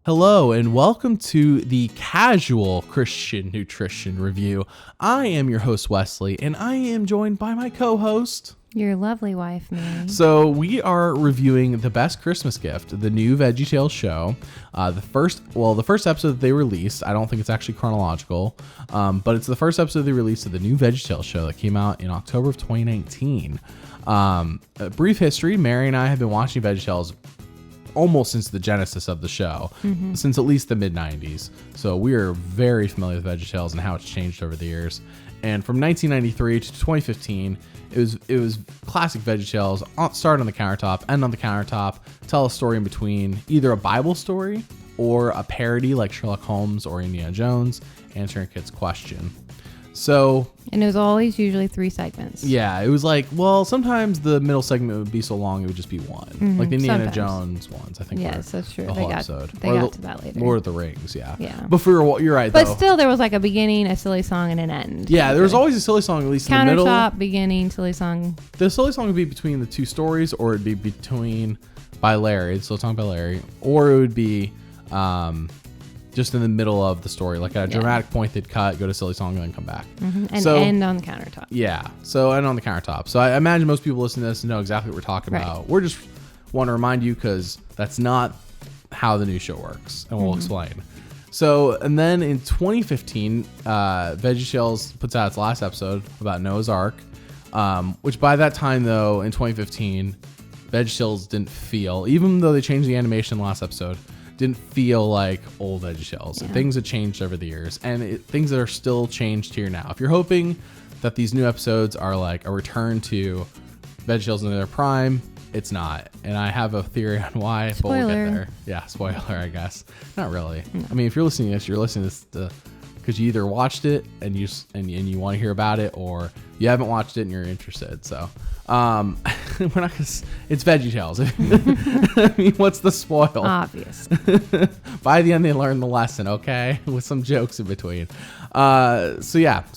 Hello and welcome to the Casual Christian Nutrition Review. I am your host Wesley and I am joined by my co-host, your lovely wife, Mary. So we are reviewing The Best Christmas Gift, the new VeggieTales show. The first episode that they released, I don't think it's actually chronological, but it's the first episode they released of the new VeggieTales show that came out in October of 2019. A brief history, Mary and I have been watching VeggieTales almost since the genesis of the show, since at least the mid-90s. So we are very familiar with VeggieTales and how it's changed over the years. And from 1993 to 2015, it was classic VeggieTales, start on the countertop, end on the countertop, tell a story in between, either a Bible story or a parody like Sherlock Holmes or Indiana Jones, answering a kid's question. And it was always usually 3 segments. Yeah, it was like, well, sometimes the middle segment would be so long it would just be one. Like the Indiana Jones ones, I think. Yes, that's true. They got to that later. Lord of the Rings, yeah. But you're right, but though. Still, there was like a beginning, a silly song, and an end. Yeah, there was always a silly song, at least in the middle. Countertop, beginning, silly song. The silly song would be between the two stories, or it'd be between by Larry, the silly song by Larry, or it would be just in the middle of the story, like at a dramatic point, they'd cut, go to silly song, and then come back. And end on the countertop. Yeah, end on the countertop. So I imagine most people listening to this know exactly what we're talking about. We're just want to remind you because that's not how the new show works, and we'll explain. So, and then in 2015, VeggieTales puts out its last episode about Noah's Ark, which by that time, though, in 2015, VeggieTales didn't feel, even though they changed the animation last episode, didn't feel like old VeggieTales. Yeah. Things have changed over the years, and things that are still changed here now. If you're hoping that these new episodes are like a return to VeggieTales in their prime, it's not. And I have a theory on why, but we'll get there. Yeah, spoiler, I guess. Not really. No. I mean, if you're listening to this, you're listening to this because you either watched it and you want to hear about it, or you haven't watched it and you're interested. So we're not gonna. It's VeggieTales. I mean, what's the spoil? Obvious. By the end, they learn the lesson. Okay, with some jokes in between. So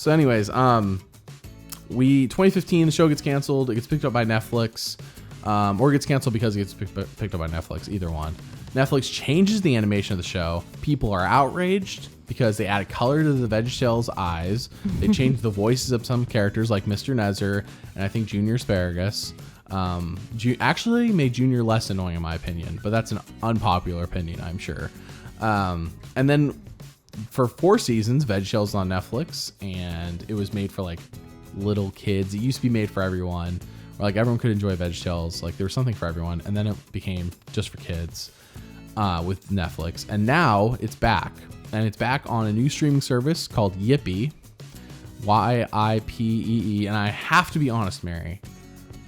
anyways, 2015, the show gets canceled. It gets picked up by Netflix, or gets canceled because it gets picked up by Netflix. Either one. Netflix changes the animation of the show. People are outraged because they added color to the VeggieTales eyes. They changed the voices of some characters like Mr. Nezzer and I think Junior Asparagus. Actually made Junior less annoying in my opinion, but that's an unpopular opinion, I'm sure. And then for 4 seasons, VeggieTales is on Netflix, and it was made for like little kids. It used to be made for everyone, where like everyone could enjoy VeggieTales. Like there was something for everyone, and then it became just for kids with Netflix. And now it's back. And it's back on a new streaming service called Yippee, Yippee. And I have to be honest, Mary,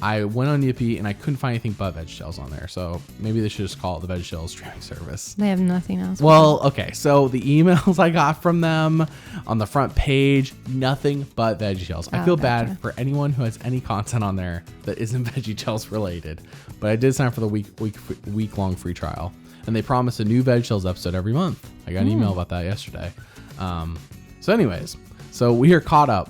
I went on Yippee and I couldn't find anything but VeggieTales on there. So maybe they should just call it the VeggieTales streaming service. They have nothing else. Well, okay. So the emails I got from them on the front page, nothing but VeggieTales. I feel bad for anyone who has any content on there that isn't VeggieTales related. But I did sign up for the week-long free trial. And they promise a new VeggieTales episode every month. I got an email about that yesterday. So we are caught up.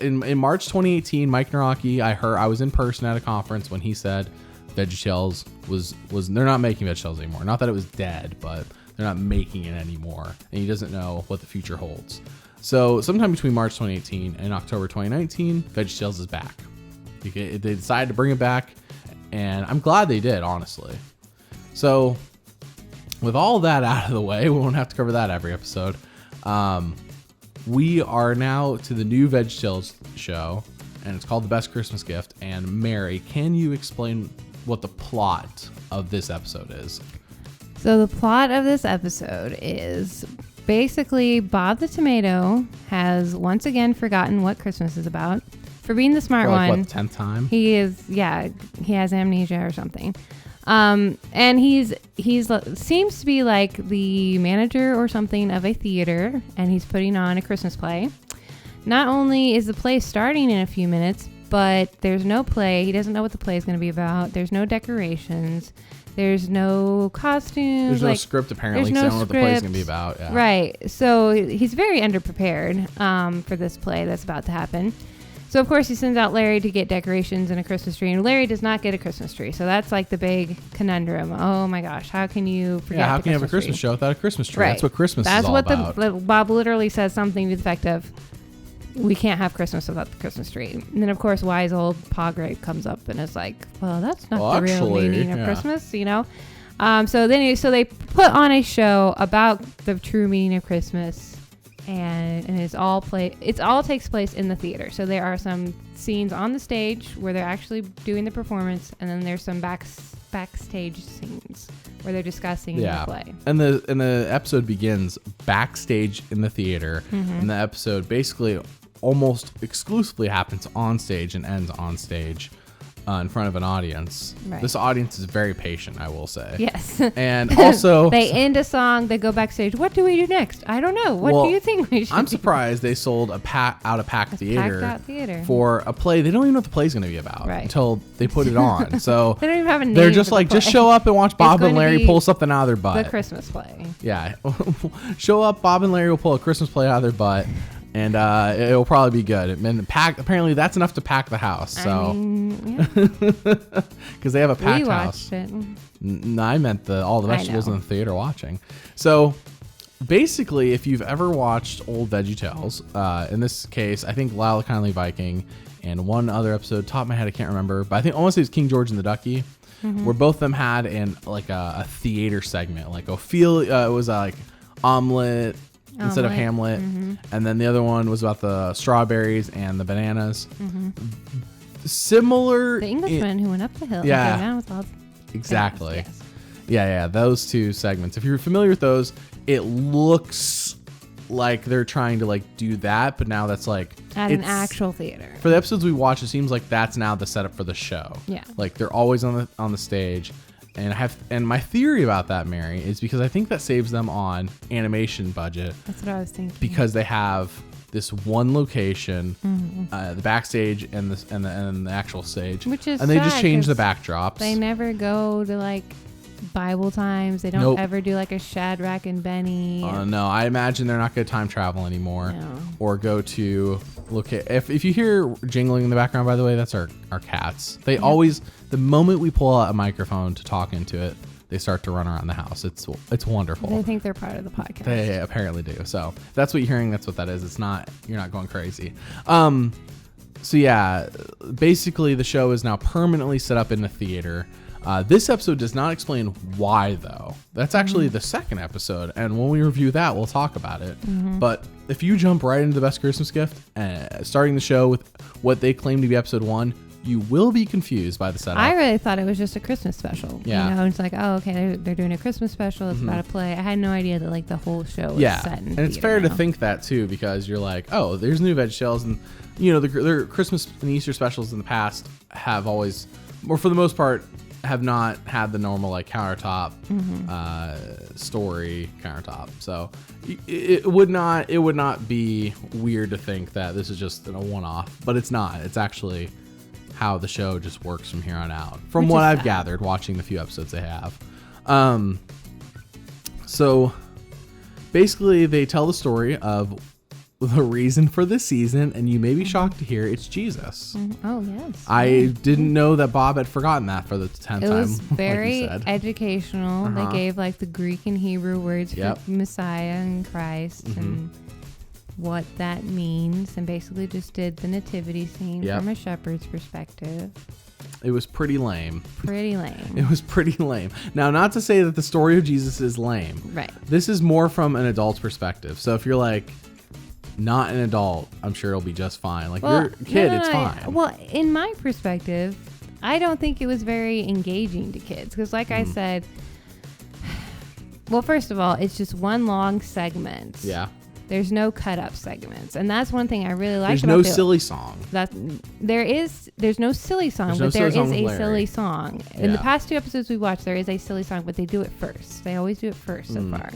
In March 2018, Mike Naraki, I was in person at a conference when he said VeggieTales was they're not making VeggieTales anymore. Not that it was dead, but they're not making it anymore. And he doesn't know what the future holds. So sometime between March 2018 and October 2019, VeggieTales is back. They decided to bring it back, and I'm glad they did, honestly. So with all that out of the way, we won't have to cover that every episode. We are now to the new VeggieTales show, and it's called The Best Christmas Gift. And Mary, can you explain what the plot of this episode is? So the plot of this episode is basically Bob the Tomato has once again forgotten what Christmas is about. For being the smart one. What, the 10th time? He has amnesia or something. And he's seems to be like the manager or something of a theater, and he's putting on a Christmas play. Not only is the play starting in a few minutes, but there's no play. He doesn't know what the play is going to be about. There's no decorations. There's no costumes. There's no script apparently. There's no what the play is going to be about. Yeah. Right. So he's very underprepared for this play that's about to happen. So, of course, he sends out Larry to get decorations and a Christmas tree. And Larry does not get a Christmas tree. So that's like the big conundrum. Oh, my gosh. How can you forget how can you have a Christmas show without a Christmas tree? Right. That's what Christmas is all about. That's what Bob literally says, something to the effect of, we can't have Christmas without the Christmas tree. And then, of course, wise old Pa Greg comes up and is like, well, that's not the real meaning of Christmas, you know? So they put on a show about the true meaning of Christmas. And it all takes place in the theater. So there are some scenes on the stage where they're actually doing the performance, and then there's some backstage scenes where they're discussing the play. And the episode begins backstage in the theater, and the episode basically almost exclusively happens on stage and ends on stage. In front of an audience. Right. This audience is very patient, I will say. Yes. And also... they end a song, they go backstage. What do we do next? I don't know. What do you think we should I'm do? surprised they sold a packed theater for a play. They don't even know what the play's going to be about until they put it on. So they don't even have a name. They're just like, just show up and watch Bob and Larry pull something out of their butt. The Christmas play. Yeah. Show up, Bob and Larry will pull a Christmas play out of their butt. And it'll probably be good. And apparently that's enough to pack the house. So, because they have a packed house. We watched it. No, I meant all the vegetables in the theater watching. So, basically, if you've ever watched old VeggieTales, in this case, I think Lyle Kindly Viking and one other episode, top of my head, I can't remember, but I think almost it was King George and the Ducky, where both of them had a theater segment, like Ophelia. It was like omelet. Instead of Hamlet. And then the other one was about the strawberries and the bananas. Similar. The Englishman who went up the hill. Yeah. Down with all exactly. Yes. Yeah. Those two segments. If you're familiar with those, it looks like they're trying to do that, but now that's at an actual theater. For the episodes we watch, it seems like that's now the setup for the show. Yeah. Like they're always on the stage. And my theory about that, Mary, is because I think that saves them on animation budget. That's what I was thinking. Because they have this one location, the backstage and the actual stage, which is and they just change the backdrops. They never go to Bible times. They don't ever do a Shadrach and Benny. No, I imagine they're not going to time travel anymore, or go to look at. If you hear jingling in the background, by the way, that's our cats. They always, the moment we pull out a microphone to talk into it, they start to run around the house. It's wonderful. They think they're part of the podcast. They apparently do. So that's what you're hearing. That's what that is. It's not. You're not going crazy. So yeah, basically the show is now permanently set up in the theater. This episode does not explain why, though. That's actually the second episode, and when we review that, we'll talk about it. But if you jump right into the best Christmas gift, starting the show with what they claim to be episode 1, you will be confused by the setup. I really thought it was just a Christmas special. Yeah. You know, it's like, oh, okay, they're doing a Christmas special. It's about a play. I had no idea that the whole show was set in and it's fair to think that too, because you're like, oh, there's new VeggieTales, and their Christmas and Easter specials in the past have always, or for the most part, have not had the normal countertop story countertop. So it would not be weird to think that this is just a one-off, but it's not. It's actually how the show just works from here on out, from what I've gathered watching the few episodes they have. So basically they tell the story of the reason for this season, and you may be shocked to hear it's Jesus. Oh, yes. I didn't know that Bob had forgotten that for the 10th time. It was very educational. They gave the Greek and Hebrew words for Messiah and Christ and what that means, and basically just did the nativity scene from a shepherd's perspective. It was pretty lame. It was pretty lame. Now, not to say that the story of Jesus is lame. Right. This is more from an adult's perspective. So if you're not an adult, I'm sure it'll be just fine. You're a kid, it's fine. Well, in my perspective, I don't think it was very engaging to kids. Because I said, well, first of all, it's just one long segment. Yeah. There's no cut up segments, and that's one thing I really like. There's no silly song. There's no silly song, but there is a silly song. In the past 2 episodes we watched, there is a silly song, but they do it first. They always do it first so far.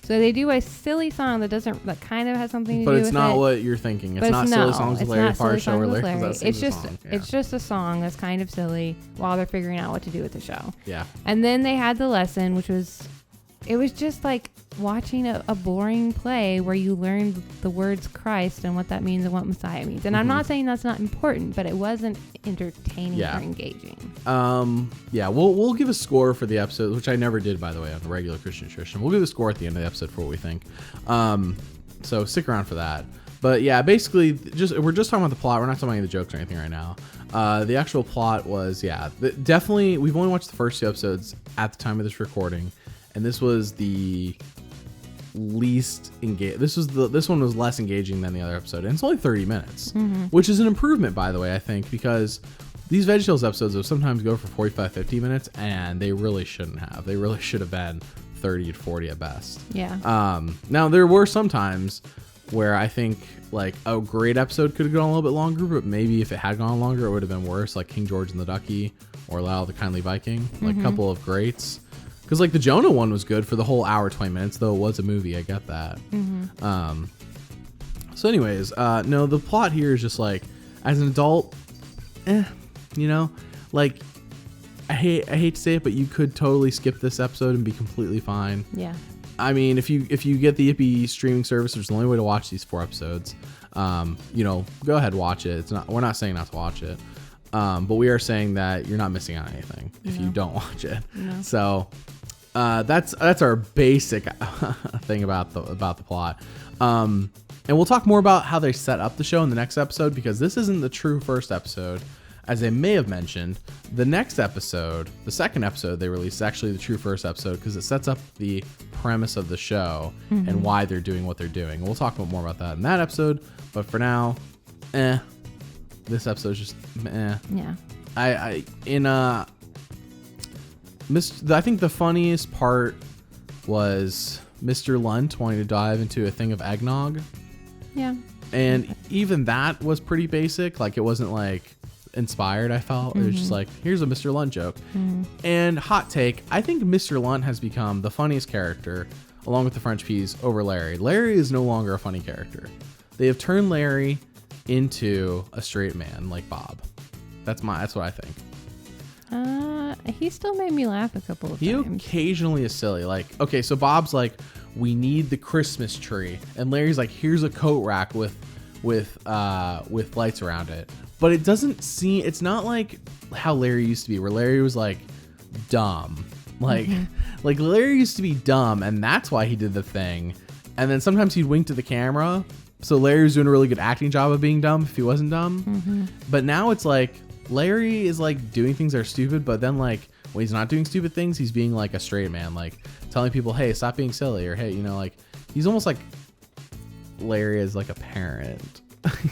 So they do a silly song that kind of has something to do with it. But it's not what you're thinking. It's not silly songs with Larry Parr show or Larry. It's just a song that's kind of silly while they're figuring out what to do with the show. Yeah. And then they had the lesson, which was it was just like watching a boring play where you learned the words Christ and what that means and what Messiah means. And I'm not saying that's not important, but it wasn't entertaining or engaging. We'll give a score for the episode, which I never did, by the way, on the regular Christian Nutrition. We'll give a score at the end of the episode for what we think. So stick around for that. But yeah, basically, we're just talking about the plot. We're not talking about the jokes or anything right now. The actual plot was, definitely. We've only watched the first 2 episodes at the time of this recording, and this was the least engaged. This one was less engaging than the other episode, and it's only 30 minutes, which is an improvement, by the way, I think, because these VeggieTales episodes will sometimes go for 45, 50 minutes, and they really shouldn't have. They really should have been 30 to 40 at best. Yeah. Now there were some times where I think like a great episode could have gone a little bit longer, but maybe if it had gone longer, it would have been worse, like King George and the Ducky or Lyle the Kindly Viking, like a couple of greats. Because like the Jonah one was good for the whole hour, 20 minutes, though it was a movie. I get that. So anyways, no, the plot here is just like, as an adult, like I hate to say it, but you could totally skip this episode and be completely fine. Yeah. I mean, if you get the Yippee streaming service, there's the only way to watch these 4 episodes. Go ahead, watch it. We're not saying not to watch it, but we are saying that you're not missing out on anything if you don't watch it. No. So that's our basic thing about the plot. And we'll talk more about how they set up the show in the next episode, because this isn't the true first episode. As I may have mentioned, the next episode, the second episode they released, is actually the true first episode, because it sets up the premise of the show and why they're doing what they're doing. We'll talk more about that in that episode, but for now, this episode's just Yeah. I think the funniest part was Mr. Lunt wanting to dive into a thing of eggnog. Yeah. And even that was pretty basic. Like, it wasn't like inspired, I felt. It was just like, here's a Mr. Lunt joke. And hot take, I think Mr. Lunt has become the funniest character, along with the French peas, over Larry. Larry is no longer a funny character. They have turned Larry into a straight man like Bob. That's what I think. He still made me laugh a couple of times. He occasionally is silly. Like, okay, so Bob's like, we need the Christmas tree, and Larry's like, here's a coat rack with lights around it. But it doesn't seem, it's not like how Larry used to be, where Larry was like dumb. Like Larry used to be dumb, and that's why he did the thing. And then sometimes he'd wink to the camera. So Larry was doing a really good acting job of being dumb if he wasn't dumb. But now it's like Larry is like doing things that are stupid, but then like when he's not doing stupid things, he's being like a straight man, like telling people, hey, stop being silly, or hey, like he's almost like Larry is like a parent.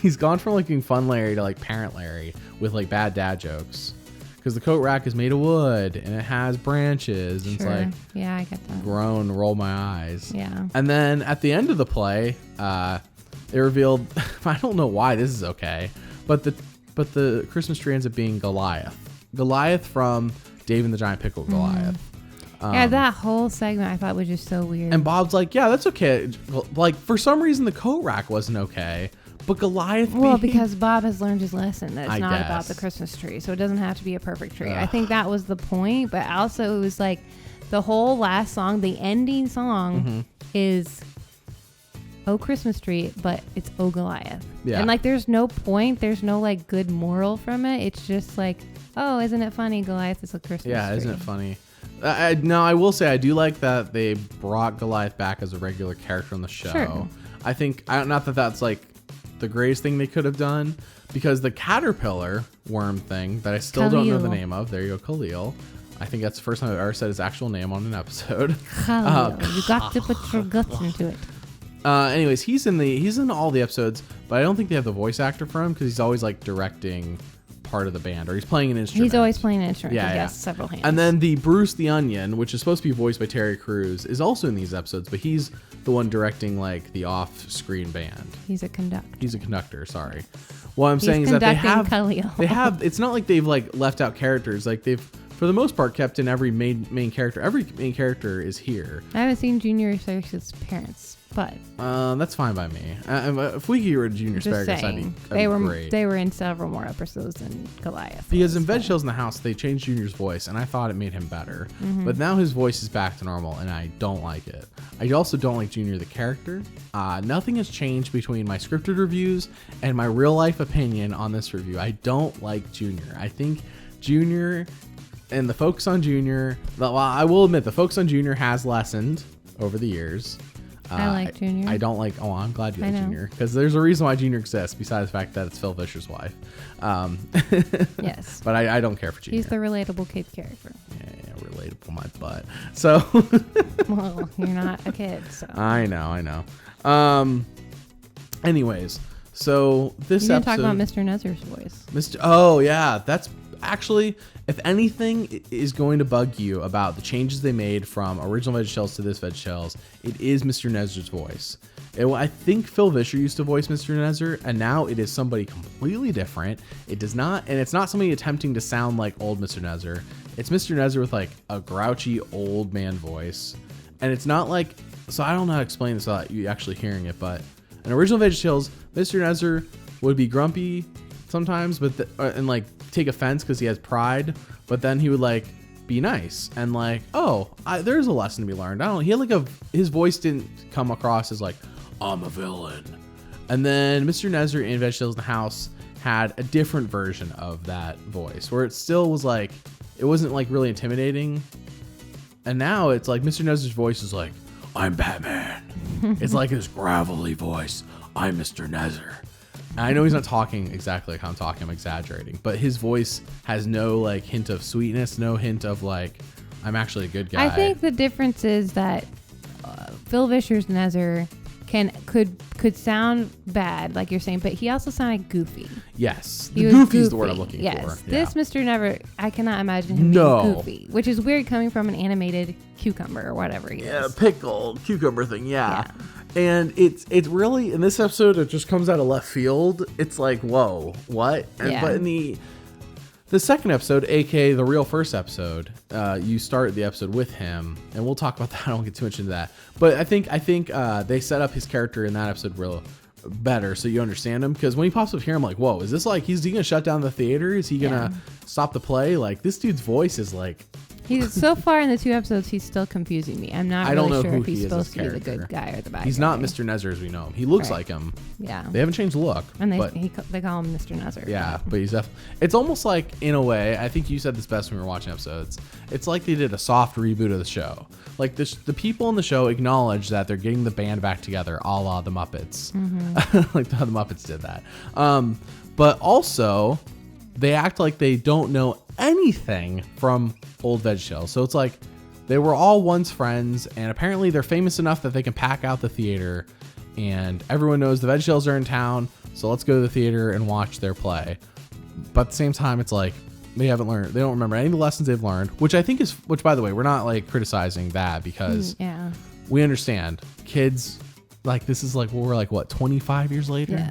He's gone from like being fun Larry to like parent Larry with like bad dad jokes, because the coat rack is made of wood and it has branches, and it's like, yeah, I get that. Grown, roll my eyes. Yeah. And then at the end of the play, they revealed, I don't know why this is okay, but the Christmas tree ends up being Goliath from Dave and the Giant Pickle Goliath. Yeah, that whole segment I thought was just so weird. And Bob's like, yeah, that's okay. Like, for some reason, the coat rack wasn't okay, but Goliath. Well, because Bob has learned his lesson that it's not about the Christmas tree, so it doesn't have to be a perfect tree. I think that was the point, but also it was like the whole last song, the ending song is Oh Christmas Tree, but it's Oh Goliath. Yeah. And like there's no point, there's no like good moral from it. It's just like, oh, isn't it funny? Goliath is a Christmas tree. Yeah, isn't it funny? No, I will say I do like that they brought Goliath back as a regular character on the show. Sure. I think, not that that's like the greatest thing they could have done, because the caterpillar worm thing that I still don't know the name of, there you go, Khalil. I think that's the first time I've ever said his actual name on an episode. Khalil, you got to put your guts into it. Anyways, he's in all the episodes, but I don't think they have the voice actor for him, because he's always like directing part of the band, or he's playing an instrument. He's always playing an instrument. Yeah, yes, several hands. And then the Bruce the Onion, which is supposed to be voiced by Terry Crews, is also in these episodes, but he's the one directing like the off-screen band. He's a conductor. Sorry. What I'm saying is that they have. It's not like they've like left out characters. Like they've for the most part, kept in every main character. Every main character is here. I haven't seen Junior Asparagus' parents, but that's fine by me. If we get rid of Junior Asparagus, that'd be great. They were in several more episodes than Goliath. Because in VeggieTales in the House, they changed Junior's voice, and I thought it made him better. But now his voice is back to normal, and I don't like it. I also don't like Junior the character. Nothing has changed between my scripted reviews and my real life opinion on this review. I don't like Junior. I think Junior and the focus on Junior, well, I will admit the focus on Junior has lessened over the years. I like Junior. I don't like. Oh, I'm glad you like Junior, because there's a reason why Junior exists besides the fact that it's Phil Vischer's wife. Yes, but I don't care for Junior. He's the relatable kid character. Yeah, relatable my butt. So, well, you're not a kid, so I know. Anyways, so this you didn't episode talk about Mr. Nezzer's voice. Oh yeah, that's actually, if anything is going to bug you about the changes they made from original VeggieTales to this VeggieTales, it is Mr. Nezzer's voice. I think Phil Vischer used to voice Mr. Nezzer, and now it is somebody completely different. It does not, and it's not somebody attempting to sound like old Mr. Nezzer. It's Mr. Nezzer with like a grouchy old man voice, and it's not like. So I don't know how to explain this without you actually hearing it, but in original VeggieTales, Mr. Nezzer would be grumpy sometimes, but and like take offense because he has pride, but then he would like be nice and like, there's a lesson to be learned. He had like his voice didn't come across as like, I'm a villain. And then Mr. Nezzer in VeggieTales in the House had a different version of that voice where it still was like, it wasn't like really intimidating. And now it's like Mr. Nezzer's voice is like, I'm Batman. It's like his gravelly voice. I'm Mr. Nezzer. And I know he's not talking exactly like how I'm talking. I'm exaggerating. But his voice has no like hint of sweetness, no hint of like, I'm actually a good guy. I think the difference is that Phil Vischer's Nezzer could sound bad, like you're saying, but he also sounded goofy. Yes. Goofy is the word I'm looking for. Yes. This Mr. Never, I cannot imagine him being goofy, which is weird coming from an animated cucumber or whatever he is. Yeah, pickle, cucumber thing, yeah. And it's really, in this episode, it just comes out of left field. It's like, whoa, what? But in the second episode, aka the real first episode, you start the episode with him, and we'll talk about that. I don't get too much into that, but I think they set up his character in that episode real better, so you understand him. Because when he pops up here, I'm like, whoa, is this like is he gonna shut down the theater? Is he gonna stop the play? Like this dude's voice is like. He's so far in the 2 episodes, he's still confusing me. I'm not really sure if he's supposed to be the good guy or the bad guy. He's not Mr. Nezzer as we know him. He looks like him. Yeah. They haven't changed the look. And they call him Mr. Nezzer. Yeah, but he's it's almost like, in a way, I think you said this best when we were watching episodes. It's like they did a soft reboot of the show. Like the people in the show acknowledge that they're getting the band back together, a la the Muppets. Like how the Muppets did that. But also, they act like they don't know anything from old VeggieTales. So it's like they were all once friends, and apparently they're famous enough that they can pack out the theater, and everyone knows the VeggieTales are in town, so let's go to the theater and watch their play. But at the same time, it's like they don't remember any of the lessons they've learned, which by the way, we're not like criticizing that, because we understand kids, like this is like, we're like what, 25 years later,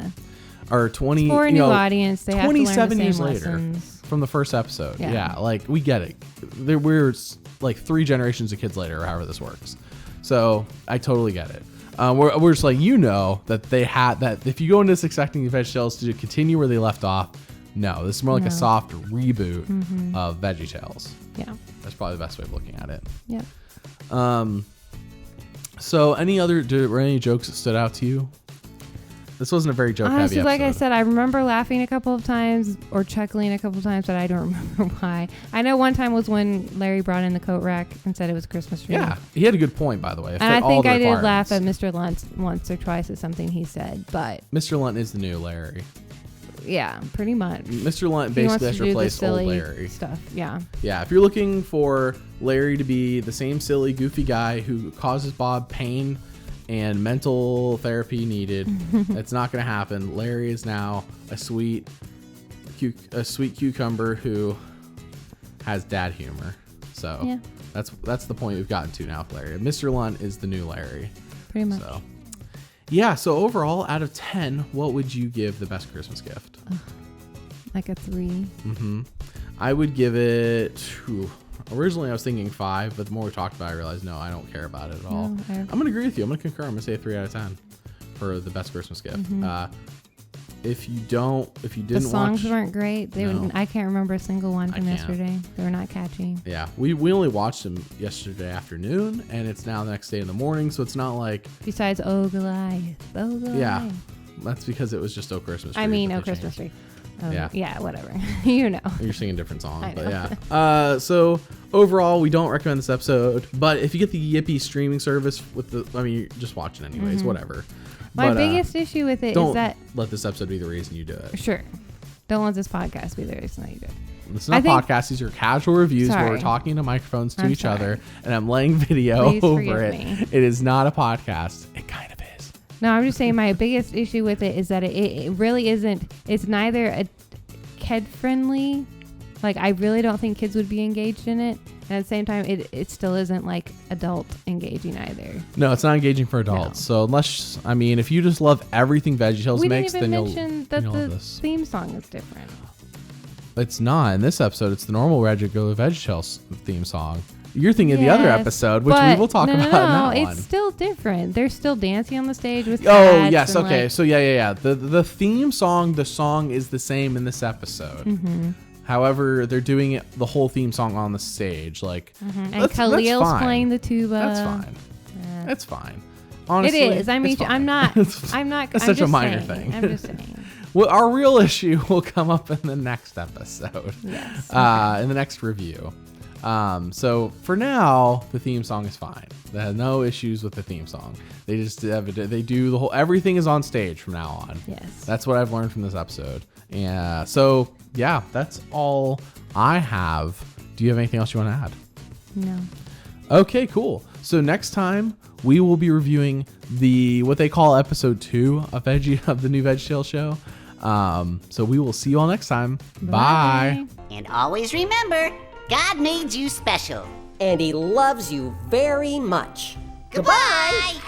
or 20 for a new audience, they have to learn the same years lessons. Later from the first episode. Yeah, like we get it. We're like 3 generations of kids later, or however this works. So I totally get it. We're just like, that they had that. If you go into this expecting the VeggieTales to continue where they left off, no, this is more like a soft reboot of VeggieTales. Yeah, that's probably the best way of looking at it. Yeah. So were any jokes that stood out to you? This wasn't a very joke-heavy episode. Like I said, I remember laughing a couple of times or chuckling a couple of times, but I don't remember why. I know one time was when Larry brought in the coat rack and said it was Christmas tree. Yeah, he had a good point, by the way. And I think I did laugh at Mr. Lunt once or twice at something he said, but... Mr. Lunt is the new Larry. Yeah, pretty much. Mr. Lunt basically has replaced old Larry. Stuff, yeah. Yeah, if you're looking for Larry to be the same silly, goofy guy who causes Bob pain and mental therapy needed, that's not going to happen. Larry is now a sweet cucumber who has dad humor. So that's the point we've gotten to now with Larry. Mr. Lunt is the new Larry. Pretty much. So, yeah, so overall, out of 10, what would you give the best Christmas gift? Like a 3. I would give it Originally, I was thinking 5, but the more we talked about it, I realized, no, I don't care about it at all. No, I'm going to agree with you. I'm going to concur. I'm going to say a 3 out of 10 for the best Christmas gift. If you didn't The songs watch, weren't great. I can't remember a single one from yesterday. They were not catchy. Yeah, we only watched them yesterday afternoon, and it's now the next day in the morning, so it's not like... Besides Oh Goliath. Oh Goliath. Yeah, that's because it was just Oh Christmas Tree. I mean, Oh Christmas Tree. Oh, yeah, whatever. You know. You're singing a different song, but yeah. So overall, we don't recommend this episode, but if you get the Yippee streaming service you're just watching anyways, whatever. My biggest issue with it is that... Don't let this episode be the reason you do it. Sure. Don't let this podcast be the reason that you do it. It's not podcasts. These are casual reviews where we're talking to microphones to each other, and I'm laying video over it. It is not a podcast. It kind of is. No, I'm just saying my biggest issue with it is that it really isn't. It's neither a kid-friendly. Like, I really don't think kids would be engaged in it. And at the same time, it still isn't like adult engaging either. No, it's not engaging for adults. So unless, if you just love everything VeggieTales makes, then you'll mention that the theme song is different. It's not. In this episode, it's the normal regular VeggieTales theme song. You're thinking of the other episode, which we will talk about in that one. It's still different. They're still dancing on the stage with cats. Oh, yes. Okay. So, yeah. The theme song, the song is the same in this episode. Mm-hmm. However, they're doing it the whole theme song on the stage, like. Mm-hmm. And Khalil's playing the tuba. That's fine. It's fine. Honestly, it is. I'm not. It's such a minor thing. I'm just saying. Well, our real issue will come up in the next episode. Yes. In the next review. So for now, the theme song is fine. They have no issues with the theme song. They just they do the whole, everything is on stage from now on. Yes. That's what I've learned from this episode. And so yeah, that's all I have. Do you have anything else you want to add? No. Okay, cool. So next time we will be reviewing what they call episode 2 of the new VeggieTales show. So we will see you all next time. Bye. And always remember, God made you special. And he loves you very much. Goodbye!